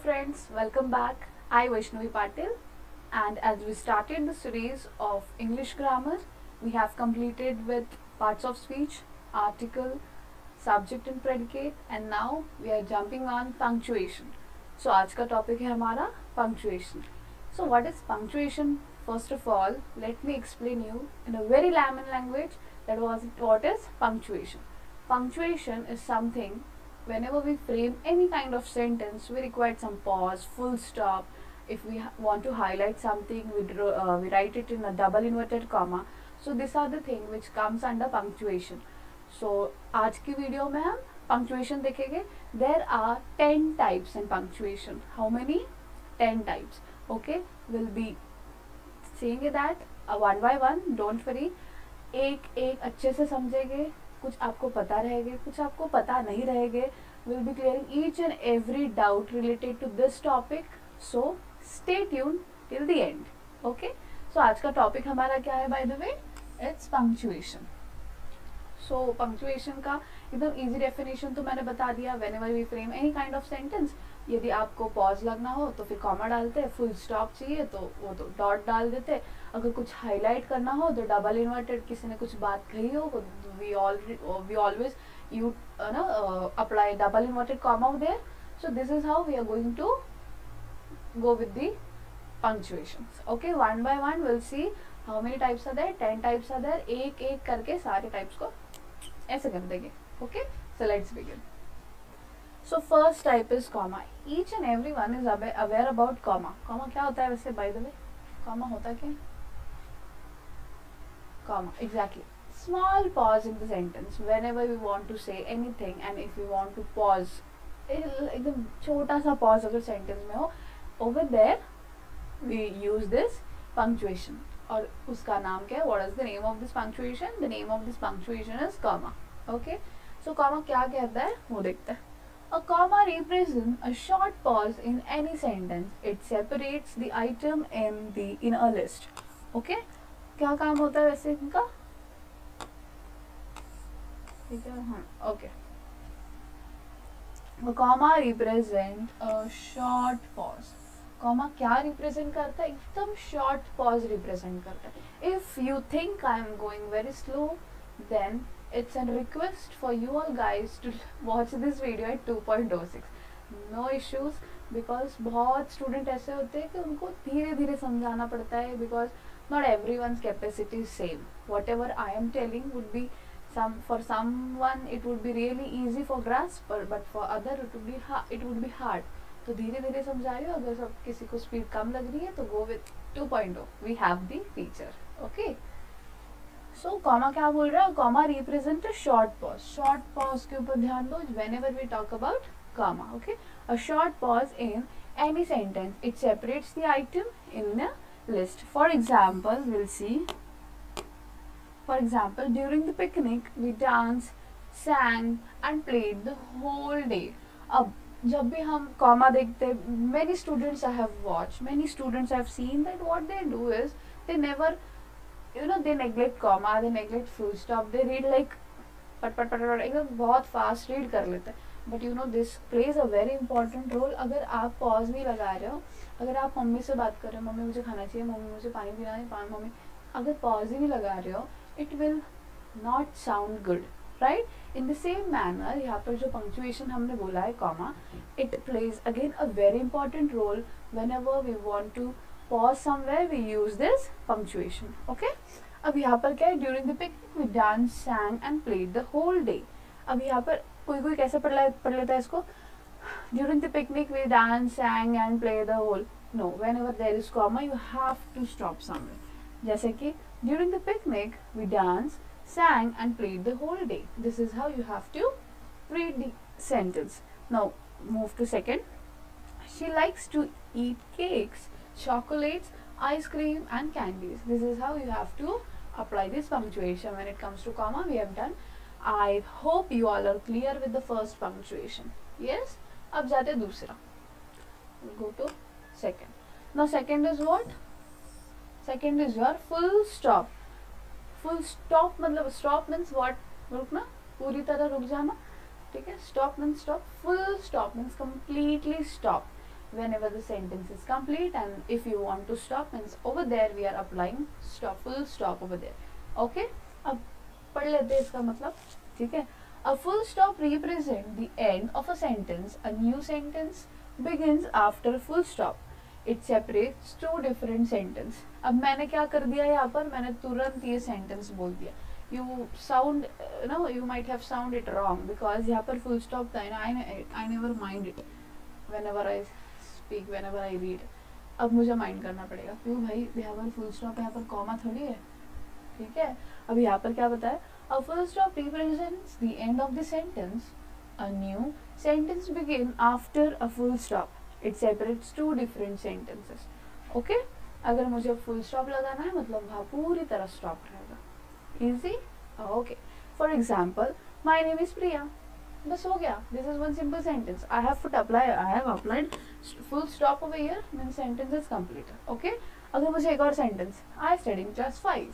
friends, welcome back. I Vaishnavi Patil, and as we started the series of English grammar, we have completed with parts of speech, article, subject and predicate, and now we are jumping on punctuation. So आज का topic है हमारा punctuation. So what is punctuation? First of all, let me explain you in a very layman language that was what is punctuation. Punctuation is something whenever we frame any kind of sentence, we require some pause, full stop. If we want to highlight something, we write it in a double inverted comma. So these are the thing which comes under punctuation. So आज की video में हम punctuation देखेंगे. There are 10 types in punctuation. How many? 10 types. Okay, we'll be seeing that one by one. Don't worry. एक एक अच्छे से समझेंगे. कुछ आपको पता रहेंगे, कुछ आपको पता नहीं रहेंगे. We'll be clearing each and every doubt related to this topic. So stay tuned till the end. Okay? So आज का topic हमारा क्या है by the way? It's punctuation. So punctuation का एकदम easy definition तो मैंने बता दिया. Whenever we frame any kind of sentence, यदि आपको pause लगना हो तो फिर comma डालते हैं, full stop चाहिए तो वो तो dot डाल देते. अगर कुछ highlight करना हो तो double inverted, किसी ने कुछ बात कही हो तो we always apply double inverted comma there. So this is how we are going to go with the punctuations. Okay, one by one we'll see how many types are there. 10 types are there. एक एक करके सारे types को ऐसे कर देंगे. Okay, so let's begin. So first type is comma. Each and everyone is aware about comma. Comma क्या होता है वैसे by the way? Comma होता क्या? Comma, exactly. Small pause in the sentence whenever we want to say anything, and if we want to pause, एकदम छोटा सा pause अगर sentence में हो, over there we use this punctuation. और उसका नाम क्या है? What is the name of this punctuation? The name of this punctuation is comma. Okay, so comma क्या कहता है वो देखते हैं. A comma represents a short pause in any sentence. It separates the item in a list. Okay, क्या काम होता है वैसे इनका? ठीक है, हाँ, okay. A comma represents a short pause. Comma क्या represent करता है? एकदम short pause represent करता है. If you think I am going very slow, then it's a request for you all guys to watch this video at 2.06. No issues, because बहुत student ऐसे होते हैं कि उनको धीरे धीरे समझाना पड़ता है, because not everyone's capacity is same. Whatever I am telling would be for someone it would be really easy for grasp, but for other it would be hard. तो धीरे धीरे समझा रही हो. अगर सब किसी को स्पीड कम लग रही है तो go with 2.0. We have the feature. Okay. So comma क्या बोल रहा है? Comma represent a short pause. Short pause के ऊपर ध्यान दो whenever we talk about comma. Okay, a short pause in any sentence. It separates the item in a list. For example, we'll see. For example, during the picnic, we danced, sang, and played the whole day. अब जब भी हम comma देखते, many students I have watched, many students I have seen that what they do is they never, they neglect comma, they neglect full stop, they read like पट एकदम बहुत fast read कर लेते हैं. But this plays a very important role. अगर आप pause नहीं लगा रहे हो, अगर आप मम्मी से बात कर रहे हो, मम्मी मुझे खाना चाहिए, मम्मी मुझे पानी पीना है, मम्मी, अगर पॉज ही नहीं लगा रहे हो, it will not sound good, right? In the same manner यहाँ पर जो पंक्चुएशन हमने बोला है comma, it plays again a very important role. whenever we want to pause somewhere we use this punctuation. Okay, अब यहाँ पर क्या है? During the picnic we dance, sang and played the whole day. अब यहाँ पर कोई कैसे पढ़ लेता है इसको? During the picnic we dance, sang and play the whole. No, whenever there is comma you have to stop somewhere. जैसे कि during the picnic we dance, sang and played the whole day. This is how you have to read the sentence. Now move to second. She likes to eat cakes, chocolates, ice cream and candies. This is how you have to apply this punctuation when it comes to comma. We have done. I hope you all are clear with the first punctuation. Yes, अब जाते दूसरा. We'll go to second. Now second is what? Second is your full stop. Full stop मतलब stop means what? रुकना, पूरी तरह रुक जाना. ठीक है, stop means stop. Full stop means completely stop. whenever the sentence is complete, and if you want to stop means over there we are applying stop, full stop over there. Okay, अब पढ़ लेते हैं इसका मतलब. ठीक है, a full stop represent the end of a sentence. A new sentence begins after full stop. It separates two different sentence. अब मैंने क्या कर दिया यहाँ पर, मैंने तुरंत ये sentence बोल दिया. You sound, you might have sound it wrong because यहाँ पर full stop था ना. I never mind it whenever I speak, whenever I read. अब मुझे माइंड करना पड़ेगा क्यों भाई, यहाँ पर फुल स्टॉप, यहाँ पर कॉमा थोड़ी है. ठीक है, अब यहाँ पर क्या बताया, a full stop represents the end of the sentence. A new sentence begin after a full stop. It separates two different sentences. Okay, अगर मुझे फुल स्टॉप लगाना है मतलब वहाँ पूरी तरह स्टॉप रहेगा. Easy? Okay. For example, my name is Priya. बस हो गया. This is one simple sentence. I have applied full stop over here, means sentence is completed. Okay. अगर मुझे एक और sentence, I study in class 5.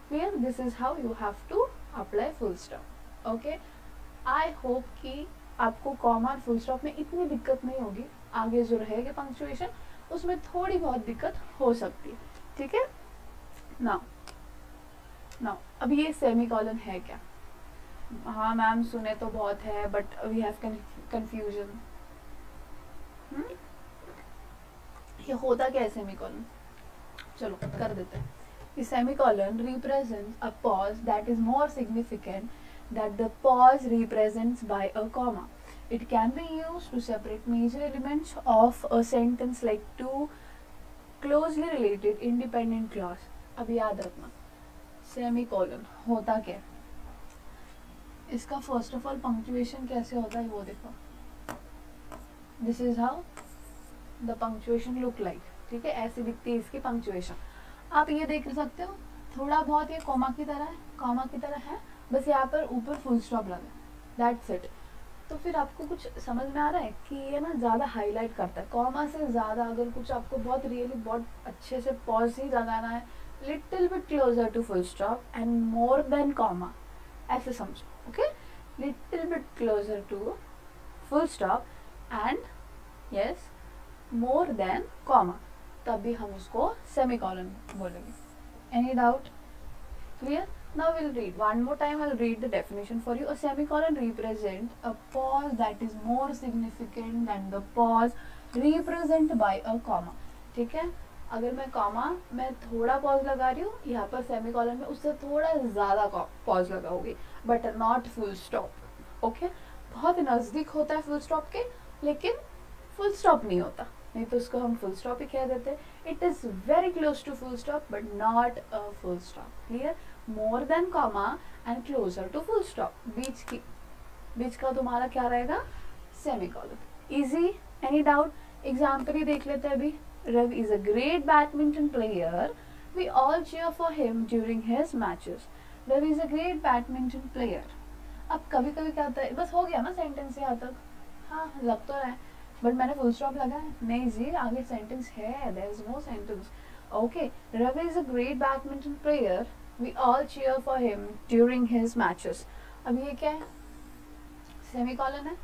Clear? This is how you have to apply full stop. Okay. I hope कि आपको comma और full stop में इतनी दिक्कत नहीं होगी. आगे जो रहेगा पंक्चुएशन उसमें थोड़ी बहुत दिक्कत हो सकती है. ठीक है. नाउ अब ये सेमी कॉलन है क्या? हाँ मैम सुने तो बहुत है, बट वी हैव कंफ्यूजन. ये होता क्या है सेमी कॉलन? चलो कर देते हैं. The semicolon represents a pause that is more significant that the pause represents by a comma. It can be used to separate major elements of a sentence like two closely related independent clause. अब याद रखना semicolon होता क्या है. इसका first of all punctuation कैसे होता है वो देखो. This is how the punctuation look like. ठीक है, ऐसे दिखती है इसकी पंक्चुएशन. आप ये देख सकते हो थोड़ा बहुत ये कॉमा की तरह है, कॉमा की तरह है, बस यहाँ पर ऊपर फुल स्टॉप लगा है. That's it. तो फिर आपको कुछ समझ में आ रहा है कि ये ना ज़्यादा हाईलाइट करता है. कॉमा से ज़्यादा अगर कुछ आपको बहुत रियली बहुत अच्छे से पॉज ही लगाना है, little bit closer to full stop and more than comma, ऐसे समझो. Okay, little bit closer to full stop and yes more than comma, तभी हम उसको सेमीकोलन बोलेंगे. Any doubt? Clear? Now we'll read one more time. I'll read the definition for you. A semicolon represents a pause that is more significant than the pause represented by a comma. ठीक है, अगर मैं comma मैं थोड़ा pause लगा रही हूँ यहाँ पर सेमीकोलन में, उससे थोड़ा ज़्यादा पॉज लगाओगी, but not full stop. Okay, बहुत नज़दीक होता है फुल स्टॉप के, लेकिन फुल स्टॉप नहीं होता, नहीं तो उसको हम फुल स्टॉप ही कह देते. It is very close to full stop but not a full stop. Clear? More than comma and closer to full stop. बीच का तुम्हारा क्या रहेगा? Semicolon. Easy? Any doubt? Example ही देख लेते हैं अभी. Ravi is a great badminton player. We all cheer for him during his matches. Ravi is a great badminton player. अब कभी कभी क्या होता है, बस हो गया ना सेंटेंस यहाँ तक. हाँ लग तो रहा है, बट मैंने फुल स्टॉप लगा है. नहीं जी, आगे सेंटेंस है. There is no sentence. Okay, Ravi is a great badminton player. We all cheer for him during his matches. अब ये क्या है? सेमीकोलन है,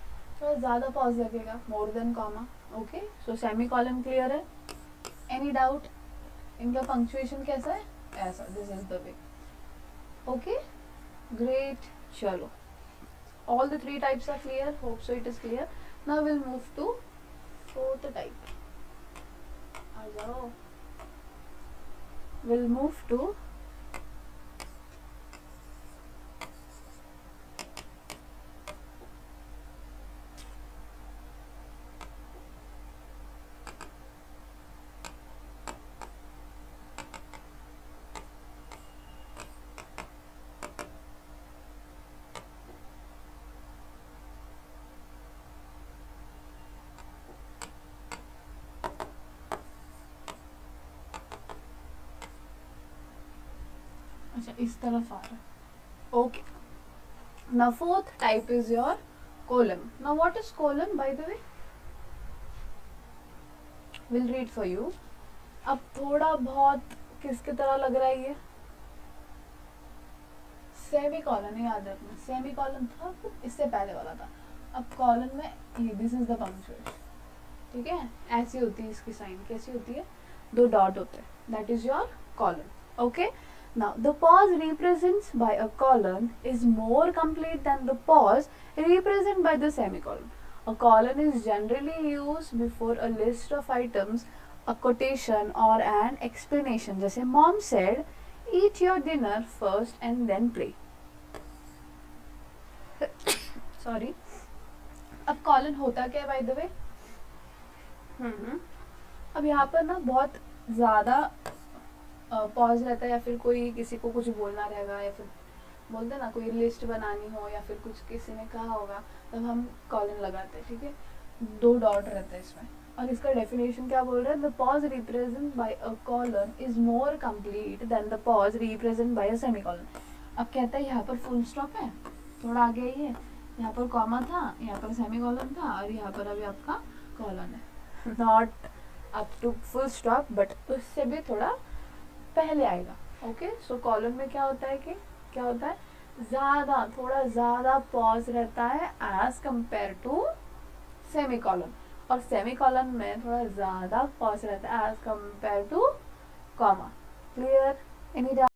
थोड़ा ज़्यादा पॉज लगेगा, मोर देन कॉमा. ओके, सो सेमीकोलन क्लियर है. Any doubt? इनका पंक्चुएशन कैसा है? ऐसा. This is the way. Okay, great. चलो, all the three types are clear. Hope so it is clear. Now we'll move to fourth type. We'll move to अच्छा इस तरफ आ रहा है. Okay, now fourth type is your column. Now what is column by the way? We'll read for you. अब थोड़ा बहुत किसकी तरह लग रहा है ये? सेमीकोलन. याद रखना सेमीकोलन था इससे पहले वाला था. अब कॉलन में ये दिस इज द पंक्चुएशन. ठीक है, ऐसी होती है इसकी साइन, कैसी होती है, 2 डॉट होते हैं, that is your colon. Okay, now the pause represents by a colon is more complete than the pause represented by the semicolon. A colon is generally used before a list of items, a quotation or an explanation. जैसे mom said, eat your dinner first and then play. Sorry. अब colon होता क्या है by the way? अब यहाँ पर ना बहुत ज़्यादा पॉज रहता है, या फिर कोई किसी को कुछ बोलना रहेगा, या फिर बोलते ना कोई लिस्ट बनानी हो, या फिर कुछ किसी ने कहा होगा, तब हम कॉलन लगाते हैं। ठीक है, 2 डॉट रहता है इसमें, और इसका डेफिनेशन क्या बोल रहा है, the pause represent by a colon is more complete than the pause represent by a semicolon. अब कहता है यहाँ पर फुल स्टॉप है, थोड़ा आगे आइए, यहाँ पर कॉमा था, यहाँ पर सेमीकॉलन था, और यहाँ पर अभी आपका कॉलन है, not up to full stop but उससे भी थोड़ा पहले आएगा। ओके, सो कॉलन में क्या होता है कि क्या होता है, ज़्यादा, थोड़ा ज़्यादा पॉज रहता है एज कंपेयर टू सेमीकॉलन, और सेमीकॉलन में थोड़ा ज़्यादा पॉज रहता है as compare to comma. Clear? Any